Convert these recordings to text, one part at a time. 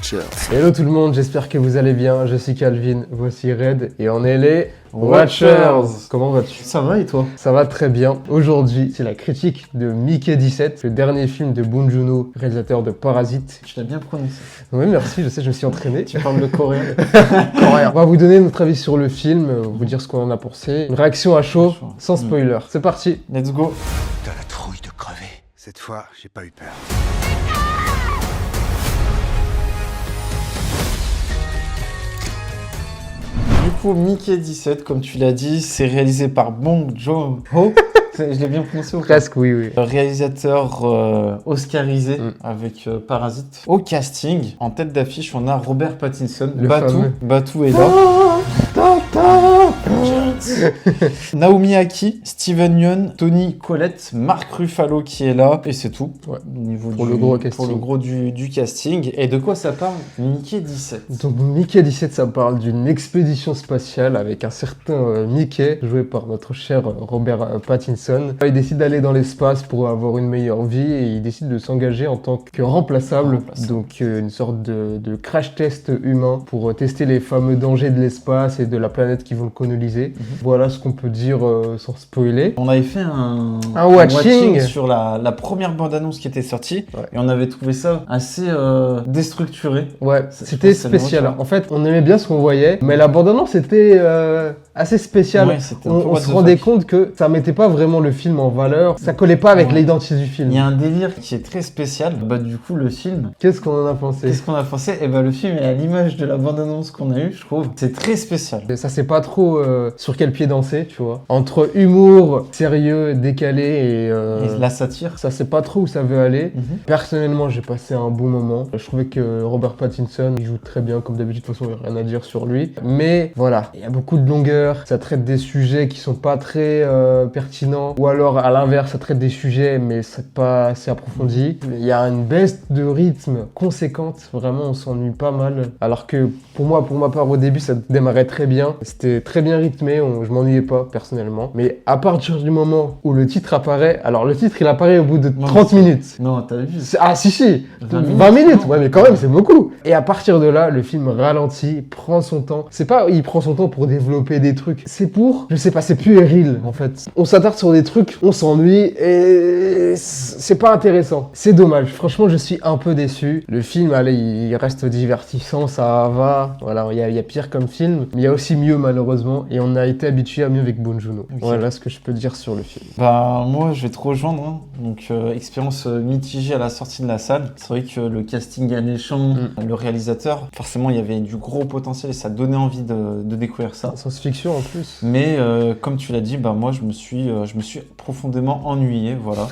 Watchers. Hello tout le monde, j'espère que vous allez bien. Je suis Calvin, voici Red et on est les Watchers. Comment vas-tu? Ça va et toi? Ça va très bien. Aujourd'hui, c'est la critique de Mickey 17, le dernier film de Bong Joon-ho, réalisateur de Parasite. Tu l'as bien prononcé. Oui, merci, je sais, je me suis entraîné. Tu parles le coréen. Coréen. On va vous donner notre avis sur le film, vous dire ce qu'on en a pensé. Une réaction à chaud, sans spoiler. C'est parti. Let's go. T'as la trouille de crever. Cette fois, j'ai pas eu peur. Du coup, Mickey 17, comme tu l'as dit, c'est réalisé par Bong Joon-ho. Je l'ai bien prononcé ou pas? Presque, oui, oui. Réalisateur oscarisé avec Parasite. Au casting, en tête d'affiche, on a Robert Pattinson. Le fameux. Batou est là. Naomi Aki, Steven Yeun, Toni Collette, Mark Ruffalo qui est là, et c'est tout. Ouais. Au niveau Pour le gros casting. Pour le gros du casting. Et de quoi ça parle? Mickey 17. Donc Mickey 17, ça parle d'une expédition spatiale avec un certain Mickey, joué par notre cher Robert Pattinson. Il décide d'aller dans l'espace pour avoir une meilleure vie et il décide de s'engager en tant que remplaçable. Donc une sorte de crash test humain pour tester les fameux dangers de l'espace et de la planète qui vont le coloniser. Voilà ce qu'on peut dire sans spoiler. On avait fait un watching sur la première bande-annonce qui était sortie, ouais. Et on avait trouvé ça assez déstructuré. Ouais, c'était spécial. En fait, on aimait bien ce qu'on voyait, mais la bande-annonce était assez spéciale. Ouais, on se rendait compte que ça mettait pas vraiment le film en valeur, ça collait pas avec l'identité du film. Il y a un délire qui est très spécial. Bah du coup, le film... Qu'est-ce qu'on en a pensé? Et bah le film est à l'image de la bande-annonce qu'on a eue, je trouve. C'est très spécial. Ça sait pas trop sur quel pied danser, tu vois. Entre humour, sérieux, décalé Et la satire. ça sait pas trop où ça veut aller. Personnellement, j'ai passé un bon moment. Je trouvais que Robert Pattinson, il joue très bien, comme d'habitude. De toute façon, il n'y a rien à dire sur lui. Mais voilà, il y a beaucoup de longueur. Ça traite des sujets qui sont pas très pertinents. Ou alors, à l'inverse, ça traite des sujets, mais c'est pas assez approfondi. Il y a une baisse de rythme conséquente. Vraiment, on s'ennuie pas mal. Alors que pour ma part, au début, ça démarrait très bien. C'était très bien rythmé. Je m'ennuyais pas, personnellement. Mais à partir du moment où le titre apparaît, alors le titre, il apparaît au bout de 30 minutes. Non, t'as vu? Ah si, 20 minutes, ouais, mais quand même, c'est beaucoup. Et à partir de là, le film ralentit, prend son temps. C'est pas, il prend son temps pour développer des trucs. C'est pour, je sais pas, c'est puéril, en fait. On s'attarde sur des trucs, on s'ennuie, et c'est pas intéressant. C'est dommage. Franchement, je suis un peu déçu. Le film, allez, il reste divertissant, ça va. Voilà, il y a pire comme film, mais il y a aussi mieux, malheureusement. Et on a été habitué à mieux avec Bong Joon-ho. Okay. Voilà ce que je peux dire sur le film. Bah moi je vais te rejoindre, hein. Donc expérience mitigée à la sortie de la salle. C'est vrai que le casting alléchant, le réalisateur, forcément il y avait du gros potentiel et ça donnait envie de découvrir ça. Science-fiction en plus. Mais comme tu l'as dit, bah moi je me suis profondément ennuyé, voilà.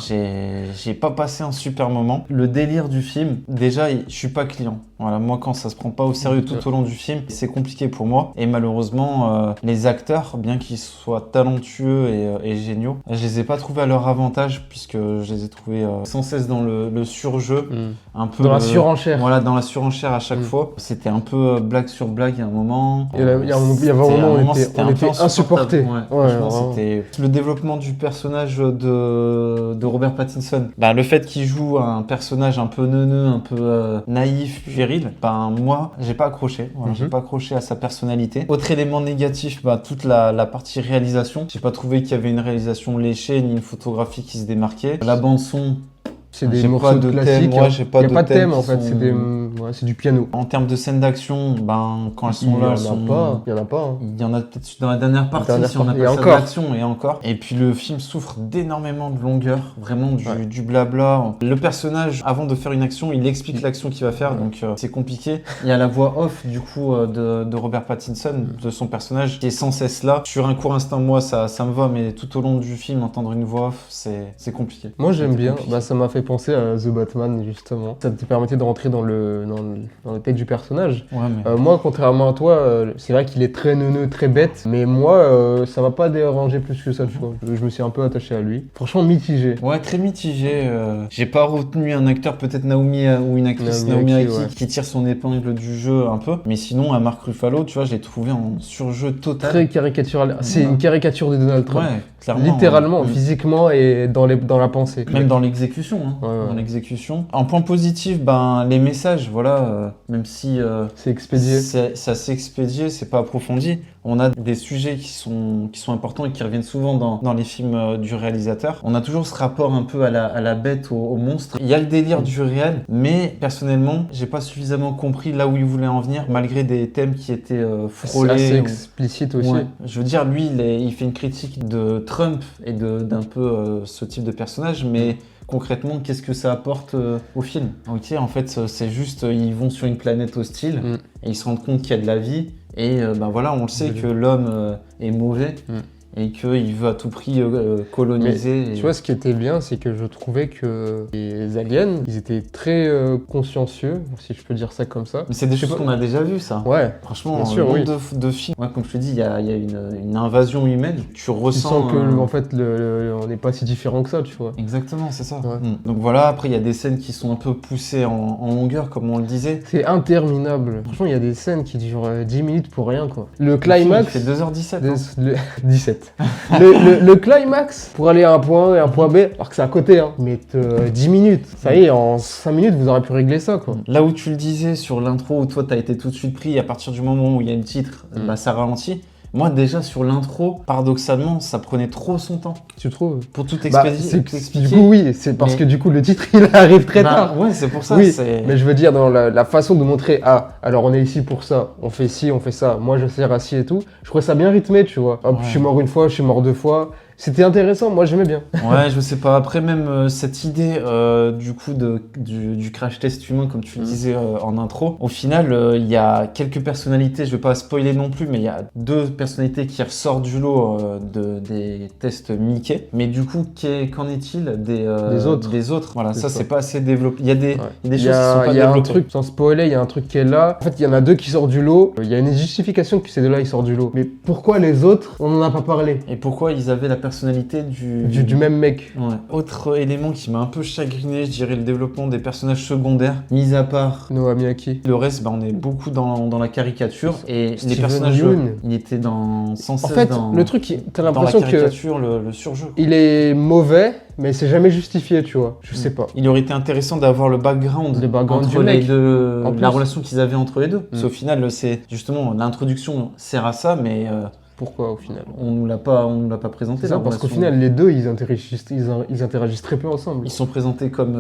J'ai pas passé un super moment. Le délire du film, déjà je suis pas client. Voilà, moi quand ça se prend pas au sérieux tout au long du film, c'est compliqué pour moi. Et malheureusement, les acteurs, bien qu'ils soient talentueux et géniaux, je les ai pas trouvés à leur avantage puisque je les ai trouvés sans cesse dans le surjeu, un peu dans la surenchère. Voilà, dans la surenchère à chaque fois. C'était un peu blague sur blague à un moment. Il y avait un moment où on était insupporté. Franchement, c'était le développement du personnage de Robert Pattinson. Bah, le fait qu'il joue un personnage un peu neuneux, un peu naïf, puéril, ben moi j'ai pas accroché. Voilà, j'ai pas accroché à sa personnalité. Autre élément négatif, bah, toute la partie réalisation. J'ai pas trouvé qu'il y avait une réalisation léchée ni une photographie qui se démarquait. La bande son. C'est des morceaux de classiques. Il n'y a pas de thème en fait, c'est du piano. En termes de scènes d'action, ben, quand elles sont là, il y en a pas. Il y en a peut-être dans la dernière partie, si on appelle ça d'action, et encore. Et puis le film souffre d'énormément de longueur, vraiment du blabla. Le personnage, avant de faire une action, il explique l'action qu'il va faire, donc c'est compliqué. Il y a la voix off du coup de Robert Pattinson, de son personnage, qui est sans cesse là. Sur un court instant, moi, ça me va, mais tout au long du film, entendre une voix off, c'est compliqué. Moi j'aime bien, bah, ça m'a fait penser à The Batman justement. Ça te permettait de rentrer dans le tête du personnage. Ouais, mais... moi, contrairement à toi, c'est vrai qu'il est très neuneux, très bête, mais moi, ça m'a pas dérangé plus que ça, tu vois. Je me suis un peu attaché à lui. Franchement, mitigé. Ouais, très mitigé. J'ai pas retenu un acteur, peut-être Naomi ou une actrice Naomi Aki qui tire son épingle du jeu un peu. Mais sinon, à Mark Ruffalo, tu vois, je l'ai trouvé en surjeu total. Très caricatural. C'est une caricature de Donald Trump. Ouais, clairement. Littéralement, physiquement et dans la pensée. Même dans l'exécution. dans l'exécution. En point positif, ben, les messages, voilà, même si c'est expédié. Ça s'est expédié, c'est pas approfondi. On a des sujets qui sont importants et qui reviennent souvent dans les films du réalisateur. On a toujours ce rapport un peu à la bête, au monstre. Il y a le délire du réel, mais personnellement, j'ai pas suffisamment compris là où il voulait en venir, malgré des thèmes qui étaient frôlés. C'est assez explicite aussi. Ouais. Je veux dire, lui, il fait une critique de Trump et d'un peu ce type de personnage, mais concrètement, qu'est-ce que ça apporte au film? Ok, en fait, c'est juste, ils vont sur une planète hostile et ils se rendent compte qu'il y a de la vie. Et ben voilà, on le sait que l'homme est mauvais et qu'il veut à tout prix coloniser. Mais, tu vois, ce qui était bien, c'est que je trouvais que les aliens, ils étaient très consciencieux, si je peux dire ça comme ça. Mais c'est des choses qu'on a déjà vues, ça. Ouais. Franchement, de films. Ouais, comme je te dis, il y a une invasion humaine. Tu ressens. Tu sens que, en fait, on n'est pas si différent que ça, tu vois. Exactement, c'est ça. Ouais. Donc voilà, après, il y a des scènes qui sont un peu poussées en longueur, comme on le disait. C'est interminable. Franchement, il y a des scènes qui durent 10 minutes pour rien, quoi. Le climax. Il fait 2h17. 17. Le climax pour aller à un point A et un point B, alors que c'est à côté, hein. Mais 10 minutes. Ça y est, en 5 minutes, vous aurez pu régler ça, quoi. Là où tu le disais sur l'intro, où toi, t'as été tout de suite pris, à partir du moment où il y a le titre, bah, ça ralentit. Moi, déjà, sur l'intro, paradoxalement, ça prenait trop son temps. Tu trouves? Pour tout expliquer. Du coup, oui, c'est parce que du coup, le titre, il arrive très tard. Ouais, c'est pour ça. Oui, mais je veux dire, dans la façon de montrer, alors on est ici pour ça, on fait ci, on fait ça, moi je sers à ci et tout, je trouvais ça bien rythmé, tu vois. Hop, je suis mort une fois, je suis mort 2 fois. C'était intéressant, moi j'aimais bien. Ouais, je sais pas. Après, même cette idée du coup du crash test humain, comme tu le disais en intro, au final, il y a quelques personnalités, je vais pas spoiler non plus, mais il y a 2 personnalités qui ressortent du lot des tests Mickey. Mais du coup, qu'en est-il des autres? Voilà, ça c'est pas assez développé. Il y a des choses qui sont pas développées. Il y a un truc, sans spoiler, il y a un truc qui est là. En fait, il y en a 2 qui sortent du lot. Il y a une justification que ces 2-là ils sortent du lot. Mais pourquoi les autres, on en a pas parlé? Et pourquoi ils avaient la personnalité du même mec. Ouais. Autre élément qui m'a un peu chagriné, je dirais le développement des personnages secondaires, mis à part Noah Miyake. Le reste, on est beaucoup dans la caricature et Steven les personnages, Yeun. il était sans cesse en fait, le truc, t'as l'impression que la caricature, le surjeu. Il est mauvais, mais c'est jamais justifié, tu vois. Je sais pas. Il aurait été intéressant d'avoir le background entre les deux, la relation qu'ils avaient entre les deux. Parce qu'au final, c'est justement l'introduction sert à ça, mais pourquoi au final? On nous l'a pas présenté. C'est ça, parce qu'au final, les deux, ils interagissent très peu ensemble. Ils sont présentés comme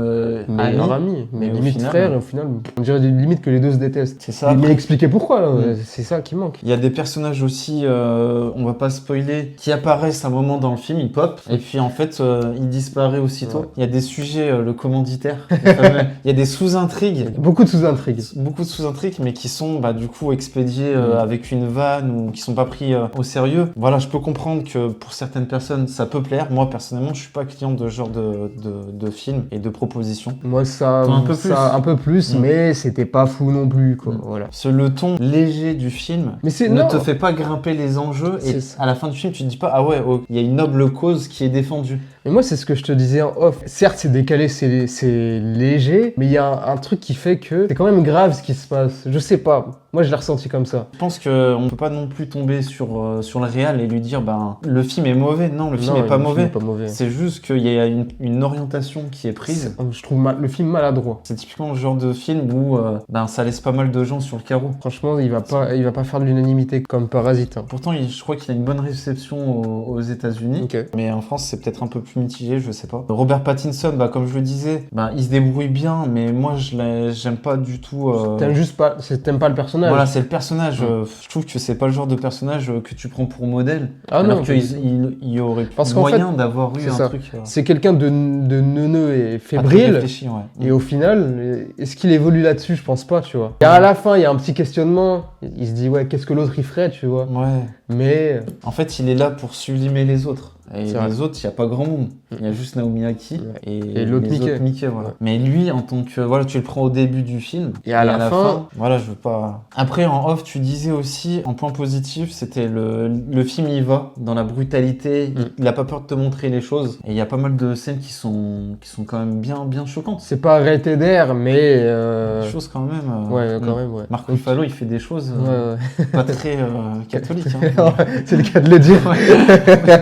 amis, mais limite final, frères, et au final, on dirait limite que les deux se détestent. C'est ça. Mais expliquer pourquoi, là, c'est ça qui manque. Il y a des personnages aussi, on va pas spoiler, qui apparaissent à un moment dans le film, ils pop, et puis en fait, ils disparaissent aussitôt. Ouais. Il y a des sujets, le commanditaire, il y a des sous-intrigues. Beaucoup de sous-intrigues. Beaucoup de sous-intrigues, mais qui sont du coup expédiées avec une vanne ou qui sont pas pris au sérieux. Voilà, je peux comprendre que pour certaines personnes, ça peut plaire. Moi, personnellement, je suis pas client de ce genre de film et de propositions. Moi, un peu plus, mais c'était pas fou non plus, quoi. Voilà. Le ton léger du film ne te fait pas grimper les enjeux et à la fin du film, tu te dis pas, ah ouais, il y a une noble cause qui est défendue. Et moi, c'est ce que je te disais en off. Certes, c'est décalé, c'est léger, mais il y a un truc qui fait que c'est quand même grave ce qui se passe. Je sais pas. Moi, je l'ai ressenti comme ça. Je pense qu'on peut pas non plus tomber sur le réal et lui dire, le film est mauvais. Non, le film est pas mauvais. C'est juste qu'il y a une orientation qui est prise. Je trouve le film maladroit. C'est typiquement le genre de film où ça laisse pas mal de gens sur le carreau. Franchement, il va pas faire de l'unanimité comme Parasite. Hein. Pourtant, je crois qu'il a une bonne réception aux États-Unis. Okay. Mais en France, c'est peut-être un peu plus mitigé, je sais pas. Robert Pattinson, comme je le disais, il se débrouille bien, mais moi, j'aime pas du tout. T'aimes pas le personnage. Voilà, c'est le personnage. Je trouve que c'est pas le genre de personnage que tu prends pour modèle. Alors qu'il y aurait moyen d'avoir eu un truc. C'est quelqu'un de neuneux et fébrile. Et au final, est-ce qu'il évolue là-dessus? Je pense pas, tu vois. Et à la fin, il y a un petit questionnement. Il se dit, ouais, qu'est-ce que l'autre il ferait, tu vois. Ouais. Mais. En fait, il est là pour sublimer les autres. Et les autres, il n'y a pas grand monde. Il y a juste Naomi Aki et l'autre Mickey. Voilà. Mais lui, en tant que. Tu le prends au début du film. Et à la fin. Voilà, je veux pas. Après, en off, tu disais aussi, en point positif, c'était le film y va, dans la brutalité. Il n'a pas peur de te montrer les choses. Et il y a pas mal de scènes qui sont quand même bien choquantes. C'est pas arrêté d'air, mais. Des choses quand même. Quand même. Marc Ruffalo, il fait des choses pas très catholiques. C'est le cas de le dire.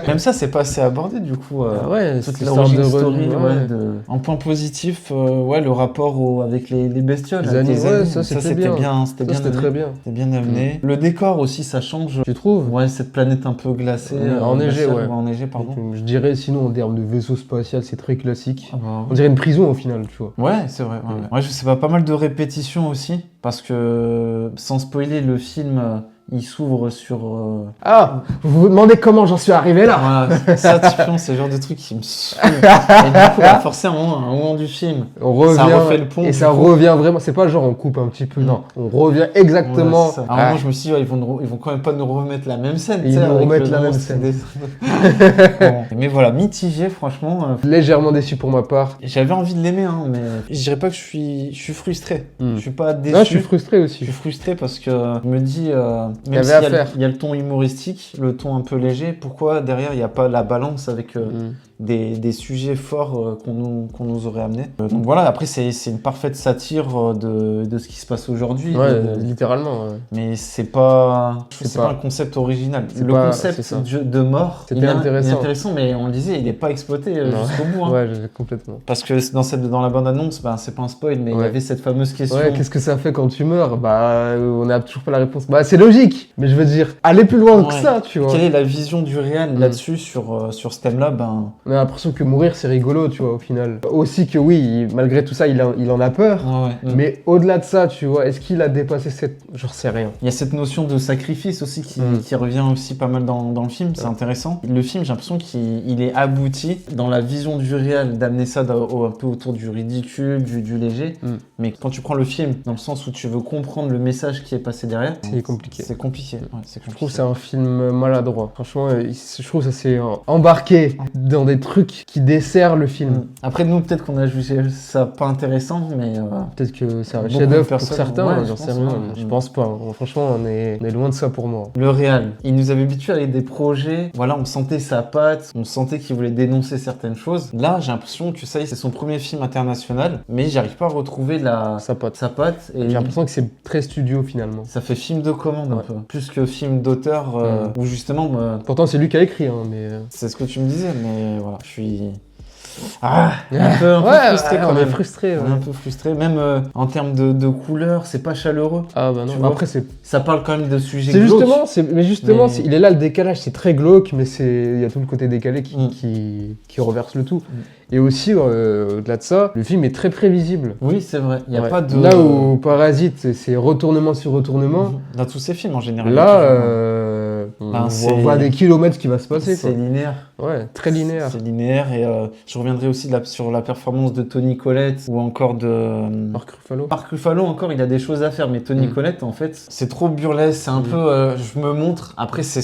Même ça, c'est pas pas assez abordé du coup. Ouais, toute cette l'origine histoire de story. ouais. Ouais, en point positif, ouais, le rapport avec les bestioles. Les avec animaux, les ouais, aliens. ça, c'était bien. C'était Ça, bien c'était amené. très bien. C'était bien amené. Le décor aussi, ça change. Tu trouves? Ouais, cette planète un peu glacée. Enneigée, glaciale, ouais. Enneigée, pardon. Je dirais, sinon, en termes de vaisseau spatial, c'est très classique. Ah bah, On dirait une prison au final, tu vois. ouais, c'est vrai. Ouais, je sais pas mal de répétitions aussi, parce que sans spoiler, le film, il s'ouvre sur. Ah, vous vous demandez comment j'en suis arrivé là? Voilà, ça, typiquement, c'est le genre de truc qui me saoule. Et du coup, forcément, à un moment du film, On revient, ça refait le pont. et du ça coup. revient vraiment. C'est pas genre on coupe un petit peu, non. On revient exactement. Ouais, c'est ça. À un moment, je me suis dit, ouais, ils vont quand même pas nous remettre la même scène. Ils tu sais, nous avec remettent le la même monstre scène. Bon. Mais voilà, mitigé, franchement. Légèrement déçu pour ma part. J'avais envie de l'aimer, hein, mais je dirais pas que je suis frustré. Je suis pas déçu. Non, je suis frustré aussi. Je suis frustré parce que je me dis, même avait s'il à y a, faire. il y a le ton humoristique, le ton un peu léger, pourquoi derrière il n'y a pas la balance avec des sujets forts qu'on nous aurait amenés. Donc voilà, après c'est une parfaite satire de ce qui se passe aujourd'hui. Ouais, littéralement. Ouais. Mais c'est pas pas un concept original. c'est Le pas- concept c'est ça. de mort, C'était il est intéressant. intéressant, mais on le disait, il n'est pas exploité Non. jusqu'au bout. Hein. Ouais, complètement. Parce que dans la bande-annonce, c'est pas un spoil, mais il y Ouais. avait cette fameuse question. Ouais, qu'est-ce que ça fait quand tu meurs? Bah, on n'a toujours pas la réponse. Bah, c'est logique. Mais je veux dire, aller plus loin que Ouais. ça, tu vois. Quelle est la vision du réel là-dessus, sur ce thème-là? On a l'impression que mourir, c'est rigolo, tu vois, au final. Aussi que oui, malgré tout ça, il en a peur. Ouais. Mais au-delà de ça, tu vois, est-ce qu'il a dépassé cette... J'en sais rien. Il y a cette notion de sacrifice aussi qui revient aussi pas mal dans le film, c'est intéressant. Le film, j'ai l'impression qu'il est abouti dans la vision du réel, d'amener ça un peu autour du ridicule, du léger. Mais quand tu prends le film dans le sens où tu veux comprendre le message qui est passé derrière, C'est compliqué. C'est compliqué. Ouais, c'est Je trouve compliqué. que c'est un film maladroit. Franchement, je trouve que ça s'est embarqué dans des trucs qui desserrent le film. Après, nous, peut-être qu'on a jugé ça pas intéressant, mais... Peut-être que c'est un Beaucoup chef-d'œuvre de pour personnes, certains, ouais, j'en je sais pense, rien. ouais. Je pense pas. Franchement, on est loin de ça pour moi. Le réal, il nous avait habitués avec des projets, voilà, on sentait sa patte, on sentait qu'il voulait dénoncer certaines choses. Là, j'ai l'impression que ça y est, c'est son premier film international, mais j'arrive pas à retrouver Sa patte. sa patte. Et J'ai l'impression que c'est très studio finalement. ça fait film de commande un peu, plus que film d'auteur, où justement, Pourtant, c'est lui qui a écrit, hein, mais... c'est ce que tu me disais, mais voilà, je suis... un peu frustré quand on est même. frustré. On est un peu frustré, même en termes de couleurs, c'est pas chaleureux. Ah bah non, Tu vois, après c'est... Ça parle quand même de sujets C'est glauques. justement, Mais- il est là le décalage, c'est très glauque, mais il y a tout le côté décalé qui reverse le tout. Et aussi, au-delà de ça, le film est très prévisible. Oui, c'est vrai, il n'y a Ouais. pas de... Là où Parasite, c'est retournement sur retournement, Dans tous ces films en général. là, Ben, on voit des kilomètres ce qui va se passer. c'est Quoi. linéaire. Ouais, très linéaire. C'est linéaire et je reviendrai aussi sur la performance de Toni Collette ou encore de... Marc Ruffalo. Marc Ruffalo encore, il a des choses à faire, mais Toni Collette, en fait, c'est trop burlesque, c'est un peu... je me montre, après c'est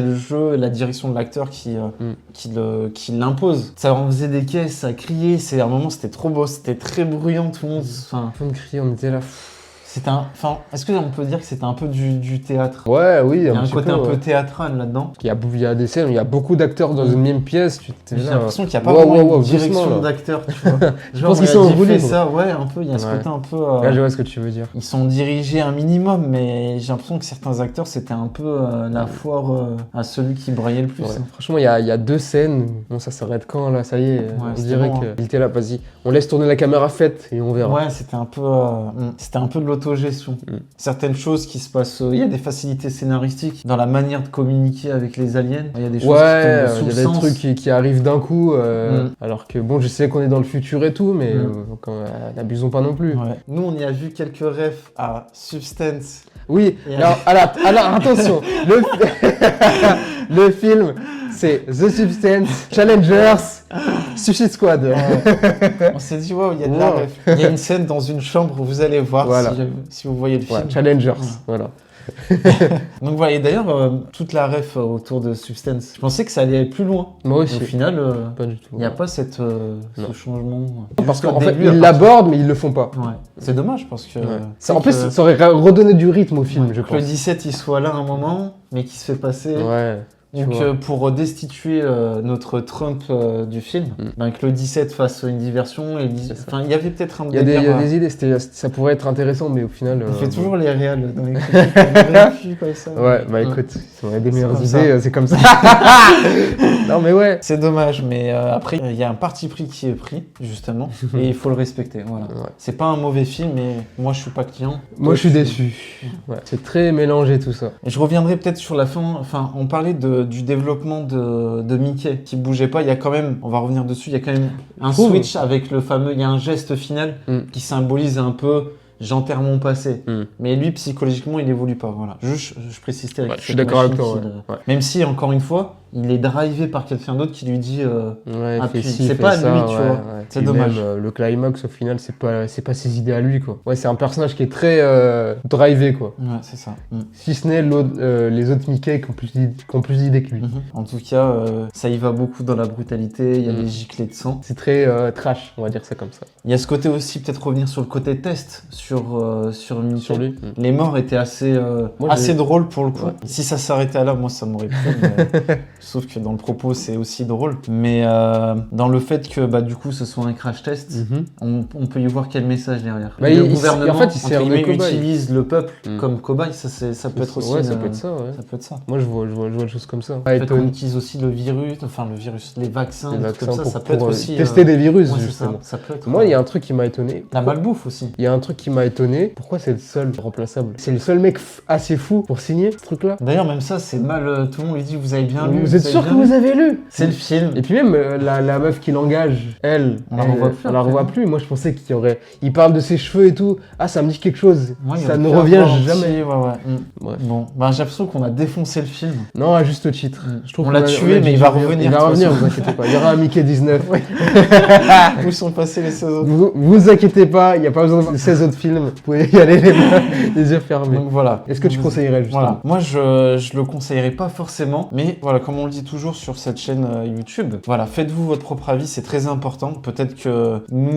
le jeu et la direction de l'acteur qui l'impose. Ça en faisait des caisses, ça criait, à un moment c'était trop beau, c'était très bruyant, tout le monde... Enfin, Fond de cri, on était là. est-ce qu'on peut dire que c'était un peu du théâtre? Ouais, oui, Il y a un petit côté peu, un peu ouais. théâtral là-dedans. Il y a des scènes où il y a beaucoup d'acteurs dans une même pièce. J'ai l'impression qu'il n'y a pas Wow, vraiment wow, une doucement, direction là. d'acteur, tu vois. Genre, pense qu'ils on sont a en dit, roue fais libre. ça, ouais, un peu, il y a ce Ouais. côté un peu... Là, je vois ce que tu veux dire. Ils sont dirigés un minimum, mais j'ai l'impression que certains acteurs, c'était un peu la foire à celui qui braillait le plus. Ouais. Hein. Franchement, il y a deux scènes. Bon, ça s'arrête quand là? Ça y est, on c'était dirait bon, qu'il était là. Vas-y, on laisse tourner la caméra faite et on verra. Ouais, c'était un peu de l'autogestion. Certaines choses qui se passent, il y a des facilités scénaristiques dans la manière de communiquer avec les aliens. Il y a des choses Ouais, qui tombent sous il y le a des sens. trucs qui arrivent d'un coup. Alors que bon, je sais qu'on est dans le futur et tout, mais n'abusons pas non plus. Ouais. Nous, on y a vu quelques refs à Substance. Oui, Et alors attention, le film, c'est The Substance, Challengers, Suicide Squad. On s'est dit, wow, il y a de la ref. Il y a une scène dans une chambre, vous allez voir Voilà. si vous voyez le film. Ouais, Challengers, voilà. Donc voilà, et d'ailleurs, toute la ref autour de Substance, je pensais que ça allait aller plus loin. Moi Au aussi. final, Pas du tout. il n'y a pas ce changement. Parce Jusqu'au qu'en fait, début, ils à l'abordent, mais ils le font pas. Ouais. C'est dommage parce que... En plus, ça aurait redonné du rythme au film, je que le pense. 17 il soit là un moment, mais qui se fait passer. Ouais. tu Donc vois. pour destituer notre Trump du film, que le 17 fasse une diversion, et enfin il y avait peut-être un Il y a délire, des idées, ça pourrait être intéressant, mais au final... on fait toujours les réals dans les trucs comme ça. Ouais, bah écoute, si on a des meilleures comme idées, ça. c'est comme ça. Non mais ouais. C'est dommage, mais après, il y a un parti pris qui est pris, justement, et il faut le respecter. Voilà. Ouais. C'est pas un mauvais film, mais moi, je suis pas client. Moi Toi, je suis tu- déçu. Ouais. C'est très mélangé tout ça. Et je reviendrai peut-être sur la fin. Enfin, on parlait du développement de Mickey qui bougeait pas. Il y a quand même, on va revenir dessus, il y a quand même un Je trouve. switch avec le fameux, il y a un geste final qui symbolise un peu j'enterre mon passé. Mais lui, psychologiquement, il évolue pas. Voilà. Je précise avec Ouais, je suis cette d'accord avec machine toi. qu'il, Ouais. Même si, encore une fois, il est drivé par quelqu'un d'autre qui lui dit Ouais, appuie. fais ci, C'est fais pas ça, lui, tu ouais, vois. ouais. C'est Puis dommage. même, le climax, au final, c'est pas ses idées à lui, quoi. Ouais, c'est un personnage qui est très drivé, quoi. Ouais, c'est ça. Si ce n'est les autres Mickey qui ont plus d'idées que lui. En tout cas, ça y va beaucoup dans la brutalité. Il y a des giclées de sang. C'est très trash, on va dire ça comme ça. Il y a ce côté aussi, peut-être revenir sur le côté test sur Mickey. Sur lui. Les morts étaient assez drôles pour le coup. Ouais. Si ça s'arrêtait là, moi ça m'aurait plu. Mais... Sauf que dans le propos, c'est aussi drôle. Mais dans le fait que du coup ce soit un crash test, on peut y voir quel message derrière. Bah, le il gouvernement, en fait, il entre sert de guillemets, cobaye. utilise le peuple comme cobaye. Ça peut être aussi. Ouais, ça peut être ça, ouais. Ça peut être ça. Moi, je vois des choses comme ça. Le fait qu'on utilise aussi le virus, les vaccins, Les des trucs vaccins comme ça, pour, ça peut être pour, aussi. tester des virus, Ouais, c'est justement. ça peut être. Moi, il y a un truc qui m'a étonné. La malbouffe aussi. Il y a un truc qui m'a étonné. Pourquoi c'est le seul remplaçable? C'est le seul mec assez fou pour signer ce truc-là? D'ailleurs, même ça, c'est mal. Tout le monde lui dit vous avez bien lu. Vous êtes sûr que bien lu vous avez lu? C'est le film. Et puis même la meuf qui l'engage, On la revoit plus on la après, revoit non plus. Moi je pensais qu'il y aurait. Il parle de ses cheveux et tout. Ah, ça me dit quelque chose. Ouais, il Ça aurait ne pu revient avoir un jamais. petit- ouais. Bref. Bon, j'ai l'impression qu'on a défoncé le film. Non, à juste titre. Je trouve On qu'on l'a tué, mais il va revenir, Il va de toute revenir, façon. vous inquiétez pas. Il y aura un Mickey 19. Où sont passés les saisons? Vous inquiétez pas, il n'y a pas besoin de voir 16 autres films. Vous pouvez y aller les yeux fermés. Donc voilà. Est-ce que tu conseillerais justement? Voilà. Moi, je le conseillerais pas forcément, mais voilà, comme on le dit toujours sur cette chaîne YouTube, voilà, faites-vous votre propre avis, c'est très important. Peut-être que nous,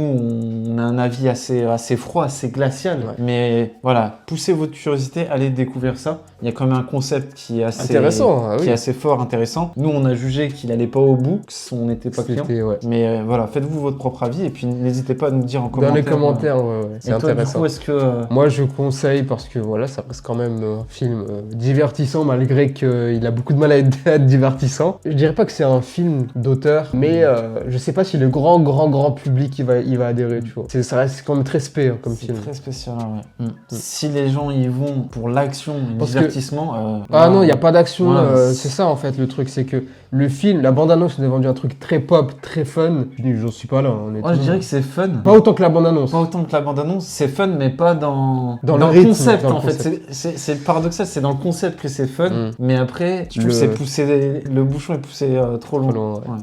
on a un avis assez froid, assez glacial, mais voilà, poussez votre curiosité, allez découvrir ça. Il y a quand même un concept qui est assez Intéressant, ah oui. qui est assez fort, intéressant. Nous, on a jugé qu'il allait pas au bout, qu'on n'était pas client. Ouais. Mais voilà, faites-vous votre propre avis et puis n'hésitez pas à nous dire en Dans commentaire. les commentaires, ouais, c'est Et toi, intéressant. du coup, est-ce que Moi, je conseille parce que voilà, ça reste quand même un film divertissant malgré qu'il a beaucoup de mal à être divertissant. Je dirais pas que c'est un film d'auteur, mais je sais pas si le grand public il va adhérer, tu vois. Ça reste quand même très spé hein, comme c'est film. très spécial, ouais. Si les gens y vont pour l'action et le Parce que- divertissement, Ah non, il n'y a pas d'action, voilà, c'est ça en fait le truc, c'est que le film, la bande-annonce nous a vendu un truc très pop, très fun. J'en suis pas là, honnêtement. je dirais que c'est fun. Pas autant que la bande-annonce. Pas autant que la bande-annonce, c'est fun, mais pas dans le le rythme, concept dans le en fait. concept. C'est paradoxal, c'est dans le concept que c'est fun, mais après, je trouve que c'est poussé, le bouchon est poussé trop loin.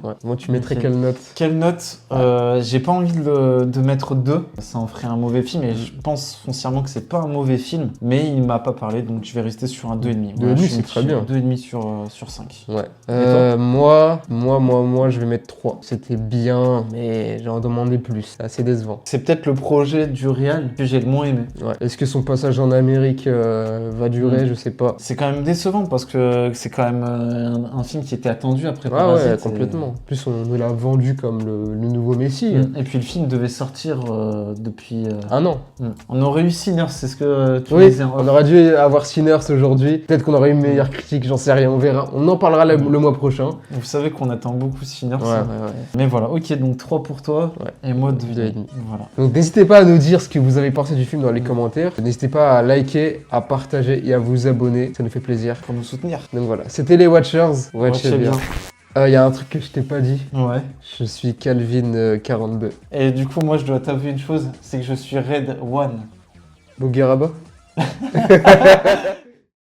Ouais. Moi, tu mettrais quelle note? Quelle note? J'ai pas envie de mettre 2, ça en ferait un mauvais film, et je pense foncièrement que c'est pas un mauvais film, mais il m'a pas parlé, donc je vais rester sur un 2,5. 2,5, c'est très bien. 2,5 sur 5. Ouais. Moi, je vais mettre 3. C'était bien, mais j'en demandais plus. C'est assez décevant. C'est peut-être le projet du réal que j'ai le moins aimé. Ouais. Est-ce que son passage en Amérique va durer? Je sais pas. C'est quand même décevant parce que c'est quand même un film qui était attendu après Ah Parasite. ouais, complètement. En plus, on nous l'a vendu comme le nouveau Messi. Et puis le film devait sortir depuis... Un an. On aurait eu Sinners, c'est ce que tu Oui, disais en on off. aurait dû avoir Sinners aujourd'hui. Peut-être qu'on aurait eu une meilleure critique, j'en sais rien, on verra. On en parlera le mois prochain. Vous savez qu'on attend beaucoup Sinners. Ouais. Mais voilà, ok, donc 3 pour toi et moi 2,5. Voilà. Donc n'hésitez pas à nous dire ce que vous avez pensé du film dans les commentaires. N'hésitez pas à liker, à partager et à vous abonner, ça nous fait plaisir. Pour nous soutenir. Donc voilà, c'était les Watchers. Watchez bien. Y a un truc que je t'ai pas dit. Ouais. Je suis Calvin 42. Et du coup, moi, je dois t'avouer une chose, c'est que je suis Red One. Bougueraba